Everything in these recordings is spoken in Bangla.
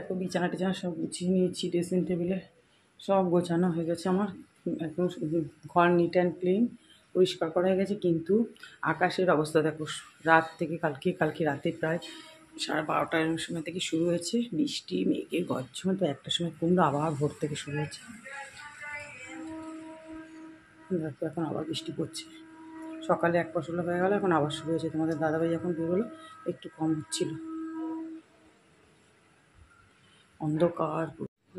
দেখো বিছানা টিছানা সব গুছিয়ে নিয়েছি, ড্রেসিং টেবিলে সব গোছানো হয়ে গেছে আমার, একদম ঘর নিট অ্যান্ড ক্লিন পরিষ্কার করা হয়ে গেছে। কিন্তু আকাশের অবস্থা দেখো, রাত থেকে কালকে রাতে প্রায় 12:30 সময় থেকে শুরু হয়েছে বৃষ্টি, মেঘের গর্জন, তো একটা সময় কমলো, আবার ভোর থেকে শুরু হয়েছে। দেখো এখন আবার বৃষ্টি পড়ছে, সকালে এক ফসলা হয়ে গেল, এখন আবার শুরু হয়েছে। তোমাদের দাদাভাই এখন বেরোলো, একটু কম হচ্ছিল। অন্ধকার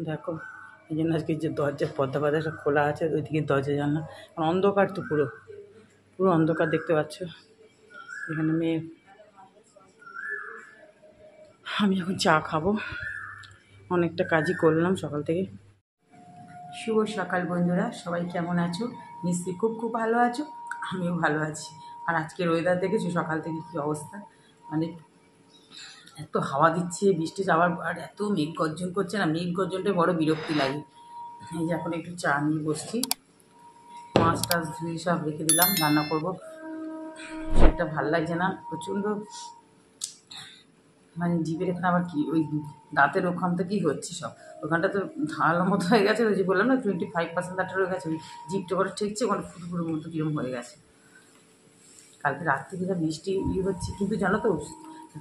দেখো, এই জন্য আজকে যে দরজার পর্দা সব খোলা আছে, ওইদিকে দরজা জানলা, অন্ধকার তো পুরো অন্ধকার দেখতে পাচ্ছ। এখানে মেয়ে, আমি এখন চা খাবো, অনেকটা কাজই করলাম সকাল থেকে। শুভ সকাল বন্ধুরা, সবাই কেমন আছো? নিশ্চয়ই খুব ভালো আছো, আমিও ভালো আছি। আর আজকের ওয়েদার দেখেছো সকাল থেকে কী অবস্থা, মানে এত হাওয়া দিচ্ছে, বৃষ্টি যাওয়ার আর এত মেঘ গর্জন করছে না, মেঘ গর্জনটা বড় বিরক্তি লাগে। এই যে এখন একটু চা নিয়ে বসছি, মাছ টাছ ধুয়ে সব রেখে দিলাম, রান্না করবো। সেটা ভাল লাগছে না, প্রচণ্ড মানে জিভের এখানে আবার কি ওই দাঁতের ওখান থেকেই হচ্ছে সব, ওখানটা তো ধারালোর মতো হয়ে গেছে, ওই যে বললাম না 25% দাঁতের হয়ে গেছে, ওই জিভটা করে ঠেকছে, ওখানে ফুটফুটোর মতো কীরকম হয়ে গেছে। কালকে রাত থেকে যা বৃষ্টি হচ্ছে, কিন্তু জানো তো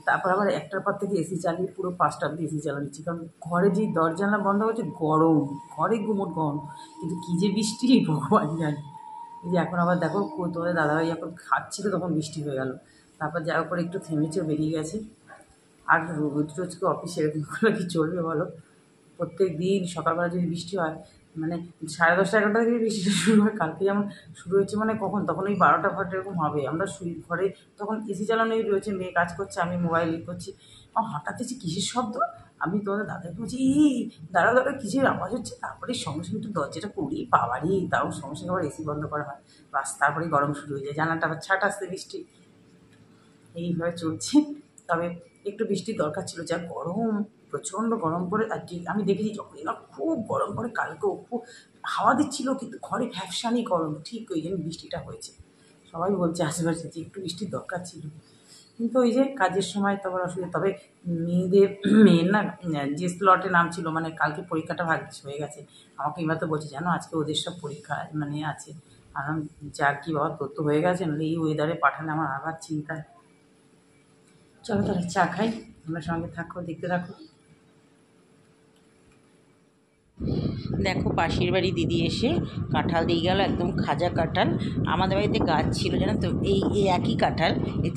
তারপর আবার একটার পর থেকে এসি চালিয়ে পুরো 5টা অব্দি এসি চালাচ্ছি, কারণ ঘরে যে দরজা বন্ধ হচ্ছে, গরম ঘরে গুমোট গরম, কিন্তু কী যে বৃষ্টি ভগবান জানে। এই যে এখন আবার দেখো তোমাদের দাদাভাই এখন খাচ্ছিল, তখন বৃষ্টি হয়ে গেল, তারপর যাওয়ার পরে একটু থেমেছে, বেরিয়ে গেছে। আর রোজকে অফিসে এরকম করে কি চলবে বলো? প্রত্যেক দিন সকালবেলা যদি বৃষ্টি হয়, মানে 10:30 11টা থেকে বৃষ্টিটা শুরু হয়, কালকে যেমন শুরু হয়েছে, মানে কখন তখন ওই 12টা এরকম হবে, আমরা ঘরে তখন এসি চালানোই রয়েছে, মেয়ে কাজ করছে, আমি মোবাইল করছি, হঠাৎ দেখছি কিসের শব্দ, আমি তোমাদের দাদাকে বলছি এই দাঁড়া কিসের আওয়াজ হচ্ছে, তারপরে সঙ্গে সঙ্গে একটু দরজাটা করি, বাবারই তাও সঙ্গে সঙ্গে আবার এসি বন্ধ করা হয়, বাস তারপরে গরম শুরু হয়ে যায়, জানাটা আবার ছাট আসতে বৃষ্টি, এইভাবে চলছে। তবে একটু বৃষ্টির দরকার ছিল, যা গরম, প্রচণ্ড গরম করে। আর আমি দেখেছি যখনই না খুব গরম করে, কালকেও খুব হাওয়া দিচ্ছিলো, কিন্তু ঘরে ভ্যাপসানি গরম, ঠিক ওই জন্য বৃষ্টিটা হয়েছে। সবাই বলছে আশেপাশে যে একটু বৃষ্টির দরকার ছিল, কিন্তু ওই যে কাজের সময় তখন অসুবিধা। তবে মেয়ের না যে স্লটে নাম ছিল, মানে কালকে পরীক্ষাটা ভাগ্যিস হয়ে গেছে, আমাকে এবার তো বলছে জানো আজকে ওদের সব পরীক্ষা মানে আছে, আর যার কি বাবা তথ্য হয়ে গেছে, নাহলে এই ওয়েদারে পাঠালে আমার আবার চিন্তা। চলো তাহলে চা খাই, তোমরা সঙ্গে থাকো, দেখতে থাকো। দেখো পাশের বাড়ি দিদি এসে কাঁঠাল দিয়ে গেল, একদম খাজা কাঁঠাল। আমাদের বাড়িতে গাছ ছিল জানো তো, এই একই কাঁঠাল,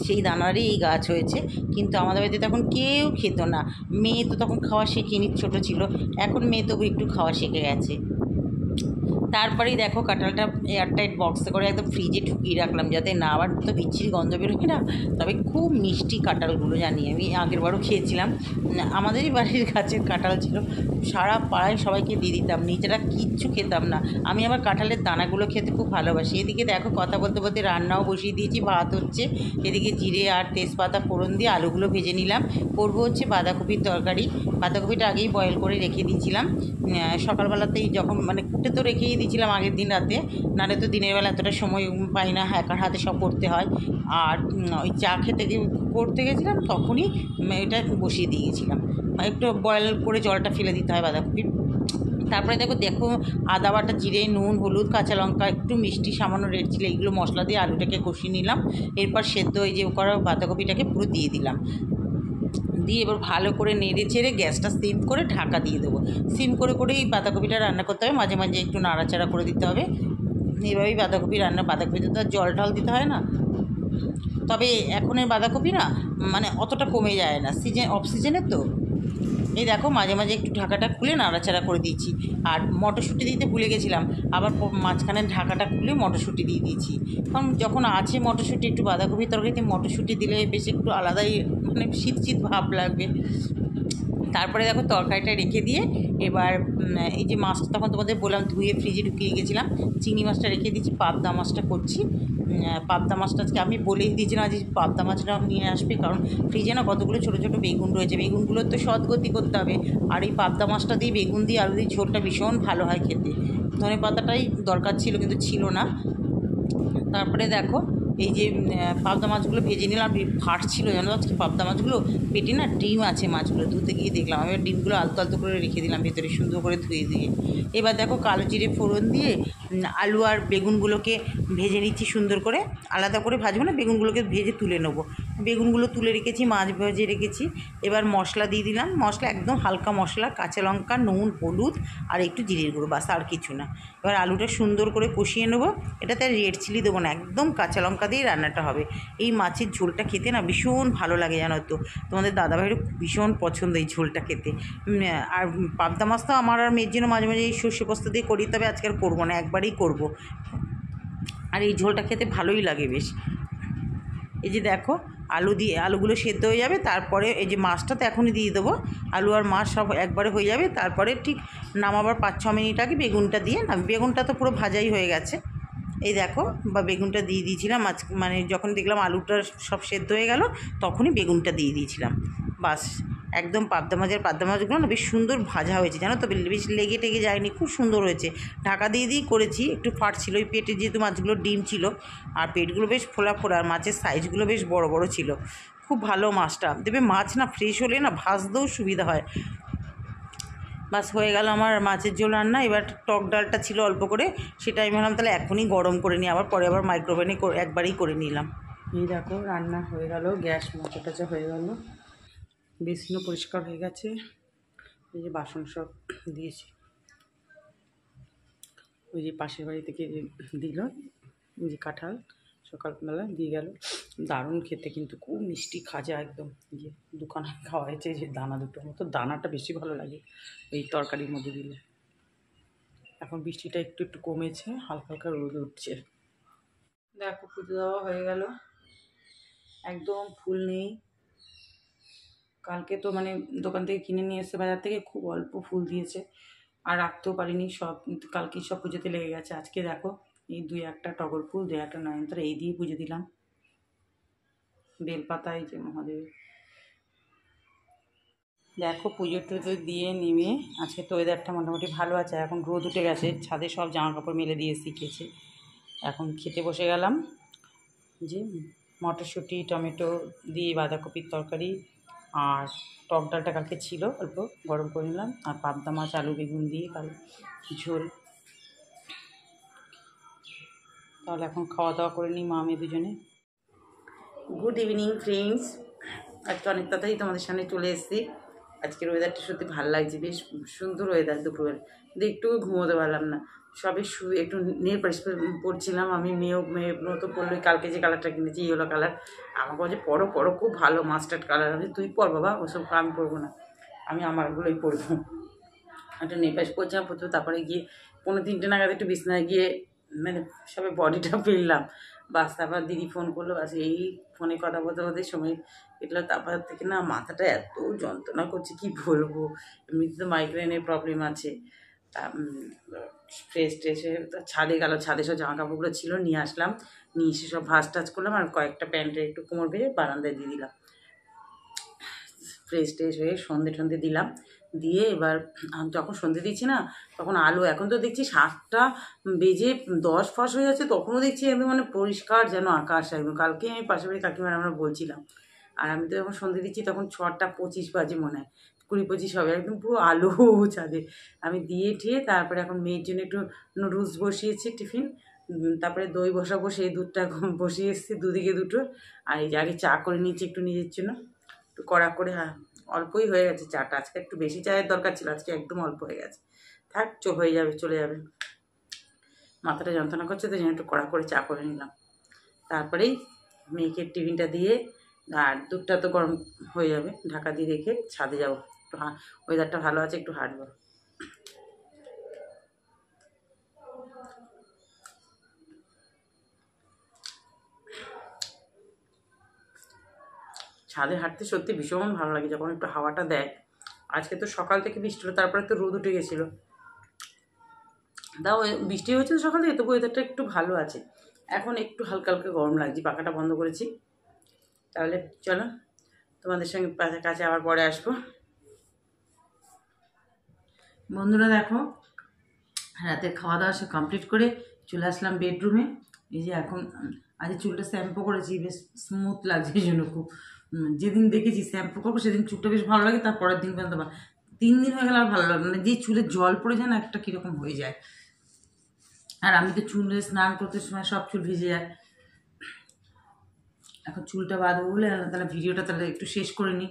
সেই দানারই এই গাছ হয়েছে, কিন্তু আমাদের বাড়িতে তখন কেউ খেত না। মেয়ে তো তখন খাওয়া শেখেনি, ছোটো ছিল, এখন মেয়ে তবু একটু খাওয়া শিখে গেছে। তারপরেই দেখো কাঁঠালটা এয়ারটাইট বক্সে করে একদম ফ্রিজে ঢুকিয়ে রাখলাম, যাতে না আবার তো বিচ্ছিরি গন্ধ বেরোয় না। তবে খুব মিষ্টি কাঁঠালগুলো, জানি আমি আগেরবারও খেয়েছিলাম, আমাদেরই বাড়ির গাছের কাঁঠাল ছিল, সারা পাড়ায় সবাইকে দিয়ে দিতাম, নিজেরা কিচ্ছু খেতাম না। আমি আবার কাঁঠালের দানাগুলো খেতে খুব ভালোবাসি। এদিকে দেখো কথা বলতে বলতে রান্নাও বসিয়ে দিয়েছি, ভাত হচ্ছে, এদিকে জিরে আর তেজপাতা ফোড়ন দিয়ে আলুগুলো ভেজে নিলাম। করবো হচ্ছে বাঁধাকপির তরকারি, বাঁধাকপিটা আগেই বয়েল করে রেখে দিয়েছিলাম, সকালবেলাতেই যখন মানে কুটে তো রেখেই দিয়েছিলাম আগের দিন রাতে, নাহলে তো দিনের বেলা এতটা সময় পাই না, একার হাতে সব করতে হয়। আর ওই চা খেতে করতে গেছিলাম, তখনই এটা বসিয়ে দিয়ে গেছিলাম, একটু বয়েল করে জলটা ফেলে দিতে হয় বাঁধাকপির। তারপরে দেখো আদা বাটা, জিরে, নুন, হলুদ, কাঁচা লঙ্কা, একটু মিষ্টি, সামান্য রেড চিলি, এগুলো মশলা দিয়ে আলুটাকে কষিয়ে নিলাম। এরপর সেদ্ধ ওই যে করা বাঁধাকপিটাকে পুরো দিয়ে দিলাম, দিয়ে এবার ভালো করে নেড়ে চেড়ে গ্যাসটা সিম করে ঢাকা দিয়ে দেবো। সিম করে এই বাঁধাকপিটা রান্না করতে হবে, মাঝে মাঝে একটু নাড়াচাড়া করে দিতে হবে। এইভাবেই বাঁধাকপি রান্না, বাঁধাকপিতে তো আর জল টল দিতে হয় না। তবে এখনের বাঁধাকপি না মানে অতটা কমে যায় না, অফ সিজনের তো। এই দেখো মাঝে মাঝে একটু ঢাকাটা খুলে নাড়াচাড়া করে দিয়েছি। আর মটরশুঁটি দিতে ভুলে গেছিলাম, আবার মাঝখানে ঢাকাটা খুলে মটরশুঁটি দিয়ে দিয়েছি, কারণ যখন আছে মটরশুঁটি, একটু বাঁধাকপি তরকারিতে মটরশুঁটি দিলে বেশ একটু আলাদাই মানে শীত ভাব লাগবে। তারপরে দেখো তরকারিটা রেখে দিয়ে এবার এই যে মাছটা তখন তোমাদের বললাম ধুয়ে ফ্রিজে ঢুকিয়ে গেছিলাম, চিংড়ি মাছটা রেখে দিয়েছি, পাবদা মাছটা করছি। পাবদা মাছটা আজকে আমি বলেই দিয়েছিলাম যে পাবদা মাছটা নিয়ে আসবে, কারণ ফ্রিজে না কতগুলো ছোটো ছোটো বেগুন রয়েছে, বেগুনগুলোর তো সদ্গতি করতে হবে, আর এই পাবদা মাছটা দিয়ে বেগুন দিয়ে আলু দিয়ে ঝোলটা ভীষণ ভালো হয় খেতে। ধনে পাতাটাই দরকার ছিল, কিন্তু ছিল না। তারপরে দেখো এই যে পাবদা মাছগুলো ভেজে নিলাম, ফাটছিল জানো আজকে পাবদা মাছগুলো, পেটে না ডিম আছে মাছগুলো, ধুতে গিয়ে দেখলাম। আমি ডিমগুলো আলতো আলতো করে রেখে দিলাম ভেতরে সুন্দর করে ধুয়ে দিয়ে। এবার দেখো কালো জিরে ফোড়ন দিয়ে আলু আর বেগুনগুলোকে ভেজে নিচ্ছি সুন্দর করে, আলাদা করে ভাজবো না, বেগুনগুলোকে ভেজে তুলে নেবো। বেগুনগুলো তুলে রেখেছি, মাছ ভেজে রেখেছি। এবার মশলা দিয়ে দিলাম, মশলা একদম হালকা মশলা, কাঁচা লঙ্কা, নুন, হলুদ আর একটু জিরের গুঁড়ো, বাস আর কিছু না। এবার আলুটা সুন্দর করে কষিয়ে নেবো। এটাতে রেড চিলি দেবো না, একদম কাঁচা লঙ্কা দিয়ে রান্নাটা হবে। এই মাছের ঝোলটা খেতে না ভীষণ ভালো লাগে জানো তো, তোমাদের দাদাভাইয়েরও ভীষণ পছন্দ এই ঝোলটা খেতে। আর পাবদা মাছ তো আমার আর মেয়ের জন্য মাঝে মাঝে এই সর্ষে পোস্ত দিয়ে করি, তবে আজকে আর করবো না, একবারই করবো। আর এই ঝোলটা খেতে ভালোই লাগে বেশ। এই যে দেখো আলুগুলো সেদ্ধ হয়ে যাবে, তারপরে এই যে মাছটা তো এখনই দিয়ে দেবো। আলু আর মাছ সব একবারে হয়ে যাবে, তারপরে ঠিক নামাবার 5-6 মিনিট আগে বেগুনটা দিয়ে বেগুনটা তো পুরো ভাজাই হয়ে গেছে। এই দেখো বেগুনটা দিয়ে দিয়েছিলাম, মানে যখন দেখলাম আলুটা সব সেদ্ধ হয়ে গেল তখনই বেগুনটা দিয়ে দিয়েছিলাম। বাস একদম পাবদা মাছগুলো না বেশ সুন্দর ভাজা হয়েছে জানো তো, বেশ লেগে টেগে যায়নি, খুব সুন্দর হয়েছে। ঢাকা দিয়ে করেছি, একটু ফাটছিল ওই পেটে, যেহেতু মাছগুলো ডিম ছিল আর পেটগুলো বেশ ফোলা ফোলা, আর মাছের সাইজগুলো বেশ বড় বড় ছিল। খুব ভালো মাছটা, দেবে মাছ না ফ্রেশ হলে না ভাজতেও সুবিধা হয়। বাস হয়ে গেল আমার মাছের ঝোল রান্না। এবার টক ডালটা ছিল অল্প করে, সেটা আমি ভাবলাম তাহলে এখনই গরম করে নিই, পরে আবার মাইক্রোওভেনে একবারই করে নিলাম। এই দেখো রান্না হয়ে গেল, গ্যাস মোচা টোচা হয়ে গেল, বেসিনও পরিষ্কার হয়ে গেছে। এই যে বাসন সব দিয়েছি, ওই যে পাশের বাড়ি থেকে দিল ওই যে কাঁঠাল, সকালবেলা দিয়ে গেল, দারুণ খেতে কিন্তু, খুব মিষ্টি খাজা একদম। যে দোকানে খাওয়া হয়েছে যে দানা দুটোর মতো, দানাটা বেশি ভালো লাগে এই তরকারির মধ্যে দিলে। এখন বৃষ্টিটা একটু একটু কমেছে, হালকা হালকা রোদ উঠছে। দেখো পুজো দেওয়া হয়ে গেল, একদম ফুল নেই। কালকে তো মানে দোকান থেকে কিনে নিয়ে এসে বাজার থেকে খুব অল্প ফুল দিয়েছে, আর রাখতেও পারিনি, সব কালকে সব পুজোতে লেগে গেছে। আজকে দেখো এই 2-1টা টগর ফুল, 2-1টা নয়নতারা, এই দিয়ে পুজো দিলাম। বেলপাতা এই যে মহাদেবের। দেখো পুজো টুজো দিয়ে নেমে আজকে তো ওয়েদারটা মোটামুটি ভালো আছে, এখন রোদ উঠে গেছে, ছাদে সব জামা কাপড় মেলে দিয়ে শিখেছে। এখন খেতে বসে গেলাম, যে মটরশুঁটি টমেটো দিয়ে বাঁধাকপির তরকারি, আর টক ডালটা কালকে ছিল অল্প, গরম করে নিলাম, আর পাবদা মাছ আলু বেগুন দিয়ে কাল ঝোল। তাহলে এখন খাওয়া দাওয়া করে নিই মা আমি দুজনে। গুড ইভিনিং ফ্রেন্ডস, আজকে অনেক তাড়াতাড়ি তোমাদের সামনে চলে এসেছি। আজকের ওয়েদারটা সত্যি ভালো লাগছে, বেশ সুন্দর ওয়েদার। দুপুরের কিন্তু একটুও ঘুমোতে পারলাম না, সবে শুয়ে একটু নেল পালিশ পরছিলাম। আমি মেয়েও তো পরলো, কালকে যে কালারটা কিনেছি ইয়েলো কালার, আমাকে বলছে পরো পরো খুব ভালো মাস্টার্ড কালার। আমি তুই পর বাবা, ওসব আমি পরবো না, আমি আমারগুলোই পরবো। একটা নেল পালিশ করছিলাম প্রচুর, তারপরে গিয়ে 2:45 নাগাদ একটু বিছনায় গিয়ে মানে সবে বডিটা ফেললাম। বাস তারপর দিদি ফোন করলো, বাস এই ফোনে কথা বলতে বলতে সময় কেটলো। তারপর থেকে না মাথাটা এত যন্ত্রণা করছে কি বলবো, এমনিতে তো মাইগ্রেনের প্রবলেম আছে। ফ্রেশ ট্রেশ হয়ে ছাদে গেল, ছাদে সব জামা কাপড়গুলো ছিল নিয়ে আসলাম, নিয়ে এসে সব ভাজ টাজ করলাম, আর কয়েকটা প্যান্টের একটু কোমর বেঁধে বারান্দায় দিয়ে দিলাম। ফ্রেশ ট্রেশ হয়ে সন্ধে টন্ধে দিলাম, দিয়ে এবার যখন সন্ধে দিচ্ছি না তখন আলো, এখন তো দেখছি 7:10 হয়ে যাচ্ছে, তখনও দেখছি একদম মানে পরিষ্কার যেন আকাশ একদম। কালকে আমি পাশে বাড়ি কাকিমার আমরা বলছিলাম, আর আমি তো যখন সন্ধে দিচ্ছি তখন 6:25 বাজে মনে হয়, 20-25 হবে, একদম পুরো আলো ছাদে। আমি দিয়ে ঠিয়ে তারপরে এখন মেয়ের জন্য একটু নুডলস বসিয়েছি টিফিন, তারপরে দই বসাবো, সেই দুধটা বসিয়ে এসেছি দুদিকে দুটো। আর এই যে আগে চা করে নিচ্ছি একটু নিজের জন্য, একটু কড়া করে। হ্যাঁ অল্পই হয়ে গেছে চাটা, আজকে একটু বেশি চায়ের দরকার ছিল, আজকে একদম অল্প হয়ে গেছে। থাক হয়ে যাবে, চলে যাবে। মাথাটা যন্ত্রণা করছে তো, একটু কড়া করে চা করে নিলাম। তারপরেই মেয়েকে টিফিনটা দিয়ে, আর দুধটা তো গরম হয়ে যাবে, ঢাকা দিয়ে রেখে ছাদে যাবো, একটু ওয়েদারটা ভালো আছে, একটু হাঁটবো। ছাদে হাঁটতে সত্যি ভীষণ ভালো লাগে যখন একটু হাওয়াটা দেয়। আজকে তো সকাল থেকে বৃষ্টি হলো, তারপরে তো রোদ উঠে গেছিলো, তাও বৃষ্টি হয়েছে তো সকাল থেকে, তবু ওয়েদারটা একটু ভালো আছে। এখন একটু হালকা হালকা গরম লাগছে, পাখাটা বন্ধ করেছি। তাহলে চলো তোমাদের সঙ্গে কাছে আবার পরে আসবো। বন্ধুরা দেখো রাতের খাওয়া দাওয়া সব কমপ্লিট করে চলে আসলাম বেডরুমে। এই যে এখন আজ চুলটা শ্যাম্পু করেছি, বেশ স্মুথ লাগছে, এই জন্য খুব যেদিন দেখেছি শ্যাম্পু করবো সেদিন চুলটা বেশ ভালো লাগে, তার পরের দিন পর্যন্ত 3 দিন হয়ে গেলে আর ভালো লাগে না, যে চুলে জল পড়ে যায় না একটা কীরকম হয়ে যায়। আর আমি তো চুলে স্নান করতে সময় সব চুল ভিজে যায়। এখন চুলটা বাঁধবো বলে তাহলে ভিডিওটা তাহলে একটু শেষ করে নিই।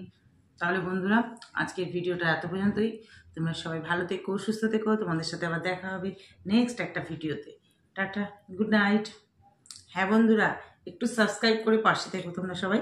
তাহলে বন্ধুরা আজকের ভিডিওটা এত পর্যন্তই। তোমরা সবাই ভালো থেকো, সুস্থ থেকো, তোমাদের সাথে আবার দেখা হবে নেক্সট একটা ভিডিওতে। Tata, good night. হ্যাঁ বন্ধুরা, একটু সাবস্ক্রাইব করে পাশে থেকো তোমরা সবাই।